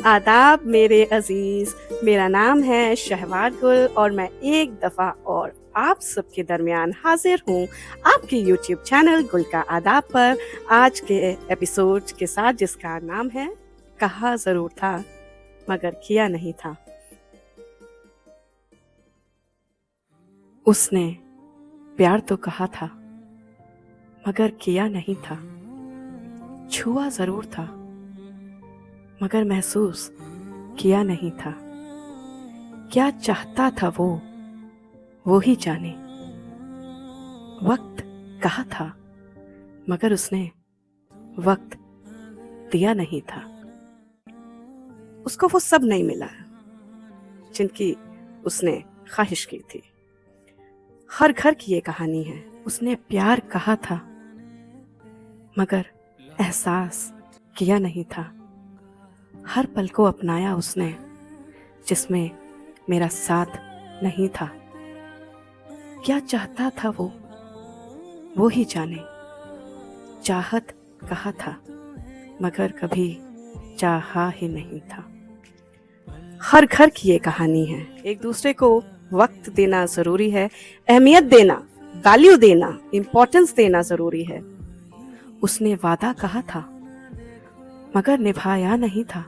आदाब मेरे अजीज, मेरा नाम है शहवार गुल और मैं एक दफ़ा और आप सबके दरमियान हाजिर हूँ आपके YouTube चैनल गुल का आदाब पर आज के एपिसोड के साथ, जिसका नाम है कहा ज़रूर था मगर किया नहीं था। उसने प्यार तो कहा था मगर किया नहीं था, छुआ ज़रूर था मगर महसूस किया नहीं था। क्या चाहता था वो ही जाने। वक्त कहा था मगर उसने वक्त दिया नहीं था। उसको वो सब नहीं मिला जिनकी उसने ख्वाहिश की थी। हर घर की ये कहानी है। उसने प्यार कहा था मगर एहसास किया नहीं था। हर पल को अपनाया उसने जिसमें मेरा साथ नहीं था। क्या चाहता था वो ही जाने। चाहत कहा था मगर कभी चाहा ही नहीं था। हर घर की ये कहानी है। एक दूसरे को वक्त देना जरूरी है, अहमियत देना, वैल्यू देना, इम्पोर्टेंस देना जरूरी है। उसने वादा कहा था मगर निभाया नहीं था।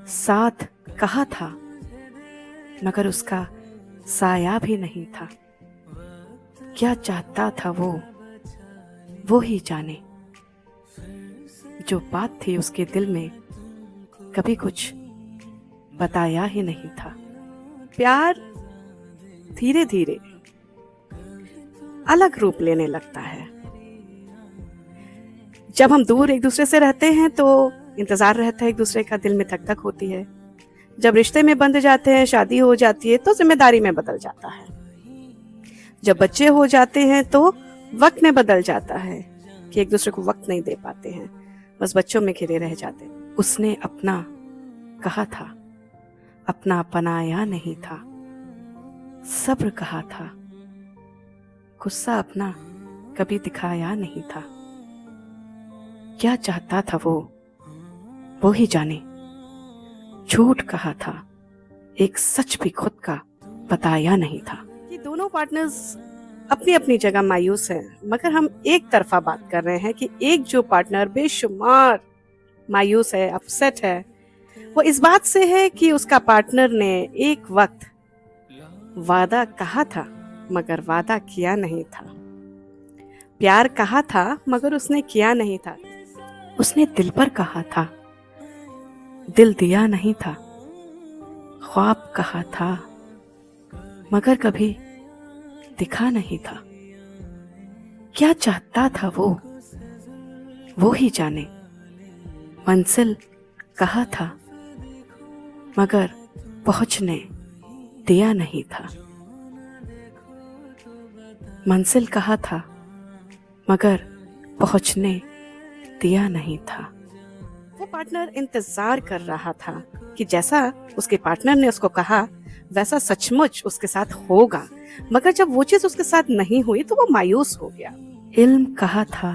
साथ कहा था मगर उसका साया भी नहीं था। क्या चाहता था वो ही जाने। जो बात थी उसके दिल में कभी कुछ बताया ही नहीं था। प्यार धीरे धीरे अलग रूप लेने लगता है। जब हम दूर एक दूसरे से रहते हैं तो इंतजार रहता है एक दूसरे का, दिल में धक धक होती है। जब रिश्ते में बंध जाते हैं, शादी हो जाती है तो जिम्मेदारी में बदल जाता है। जब बच्चे हो जाते हैं तो वक्त में बदल जाता है कि एक दूसरे को वक्त नहीं दे पाते हैं, बस बच्चों में घिरे रह जाते हैं। उसने अपना कहा था, अपना अपनाया नहीं था। सब्र कहा था, गुस्सा अपना कभी दिखाया नहीं था। क्या चाहता था वो ही जाने। झूठ कहा था, एक सच भी खुद का बताया नहीं था। कि दोनों पार्टनर्स अपनी अपनी जगह मायूस हैं, मगर हम एक तरफा बात कर रहे हैं कि एक जो पार्टनर बेशुमार मायूस है, अपसेट है, वो इस बात से है कि उसका पार्टनर ने एक वक्त वादा कहा था मगर वादा किया नहीं था। प्यार कहा था मगर उसने किया नहीं था। उसने दिल पर कहा था, दिल दिया नहीं था। ख्वाब कहा था मगर कभी दिखा नहीं था। क्या चाहता था वो ही जाने। मंजिल कहा था मगर पहुंचने दिया नहीं था। मंजिल कहा था मगर पहुंचने दिया नहीं था। वो पार्टनर इंतजार कर रहा था कि जैसा उसके पार्टनर ने उसको कहा वैसा सचमुच उसके साथ होगा, मगर जब वो चीज उसके साथ नहीं हुई तो वो मायूस हो गया। इल्म कहा था,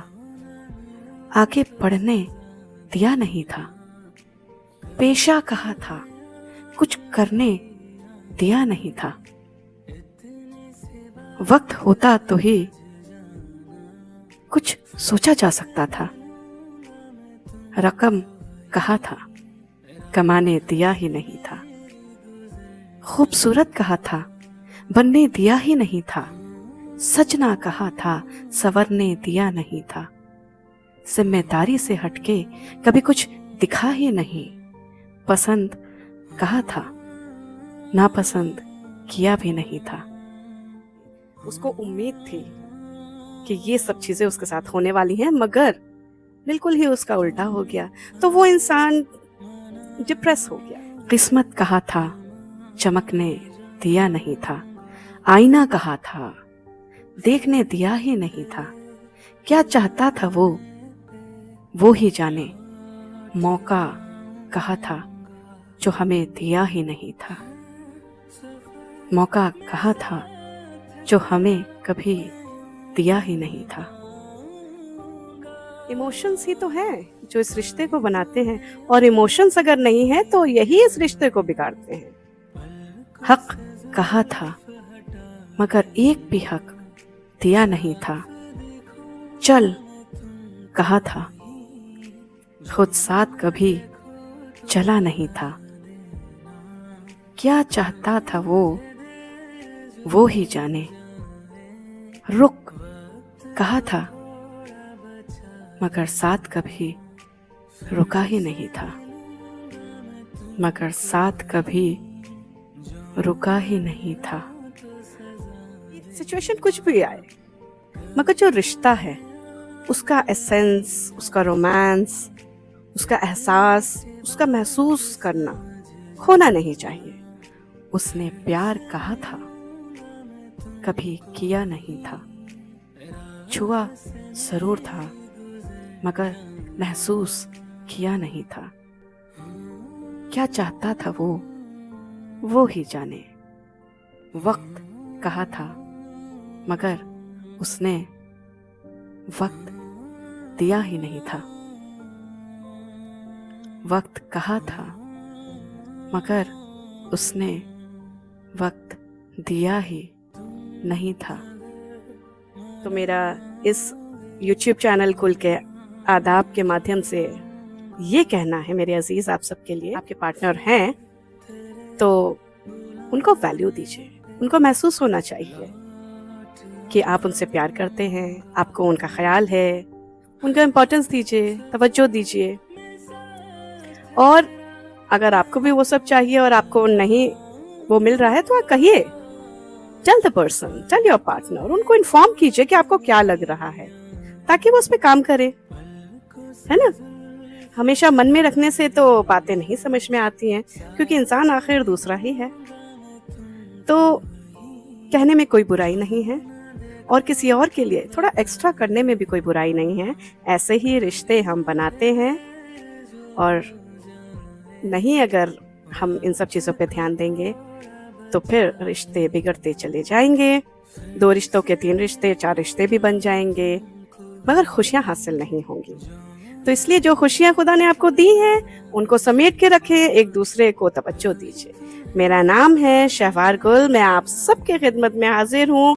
आगे बढ़ने दिया नहीं था। पेशा कहा था, कुछ करने दिया नहीं था। वक्त होता तो ही कुछ सोचा जा सकता था। रकम कहा था, कमाने दिया ही नहीं था। खूबसूरत कहा था, बनने दिया ही नहीं था। सजना कहा था, संवरने दिया नहीं था। जिम्मेदारी से हटके कभी कुछ दिखा ही नहीं। पसंद कहा था, नापसंद किया भी नहीं था। उसको उम्मीद थी कि ये सब चीजें उसके साथ होने वाली हैं, मगर बिल्कुल ही उसका उल्टा हो गया। तो वो इंसान डिप्रेस हो गया। किस्मत कहा था, चमकने दिया नहीं था। आईना कहा था, देखने दिया ही नहीं था। क्या चाहता था वो ही जाने। मौका कहा था, जो हमें दिया ही नहीं था। मौका कहा था, जो हमें कभी दिया ही नहीं था। इमोशंस ही तो हैं जो इस रिश्ते को बनाते हैं, और इमोशंस अगर नहीं है तो यही इस रिश्ते को बिगाड़ते हैं। हक कहा था मगर एक भी हक दिया नहीं था। चल कहा था खुद साथ कभी चला नहीं था। क्या चाहता था वो ही जाने। रुक कहा था मगर साथ कभी रुका ही नहीं था। मगर साथ कभी रुका ही नहीं था। सिचुएशन कुछ भी आए, मगर जो रिश्ता है उसका एसेंस, उसका रोमांस, उसका एहसास, उसका महसूस करना खोना नहीं चाहिए। उसने प्यार कहा था, कभी किया नहीं था। छुआ जरूर था मगर महसूस किया नहीं था। क्या चाहता था वो ही जाने। वक्त कहा था मगर उसने वक्त दिया ही नहीं था। वक्त कहा था मगर उसने वक्त दिया ही नहीं था। तो मेरा इस YouTube चैनल कुल के आदाब के माध्यम से ये कहना है मेरे अजीज आप सबके लिए, आपके पार्टनर हैं तो उनको वैल्यू दीजिए। उनको महसूस होना चाहिए कि आप उनसे प्यार करते हैं, आपको उनका ख्याल है, उनका इम्पोर्टेंस दीजिए, तवज्जो दीजिए। और अगर आपको भी वो सब चाहिए और आपको नहीं वो मिल रहा है तो आप कहिए, tell the person, tell your partner, उनको इन्फॉर्म कीजिए कि आपको क्या लग रहा है ताकि वो उस पर काम करे, है ना। हमेशा मन में रखने से तो बातें नहीं समझ में आती हैं, क्योंकि इंसान आखिर दूसरा ही है। तो कहने में कोई बुराई नहीं है और किसी और के लिए थोड़ा एक्स्ट्रा करने में भी कोई बुराई नहीं है। ऐसे ही रिश्ते हम बनाते हैं और नहीं अगर हम इन सब चीज़ों पे ध्यान देंगे तो फिर रिश्ते बिगड़ते चले जाएंगे। 2 रिश्तों के 3 रिश्ते, 4 रिश्ते भी बन जाएंगे मगर खुशियां हासिल नहीं होंगी। तो इसलिए जो खुशियां खुदा ने आपको दी हैं उनको समेट के रखें, एक दूसरे को तवज्जो दीजिए। मेरा नाम है शहवार गुल, मैं आप सबके खिदमत में हाजिर हूँ।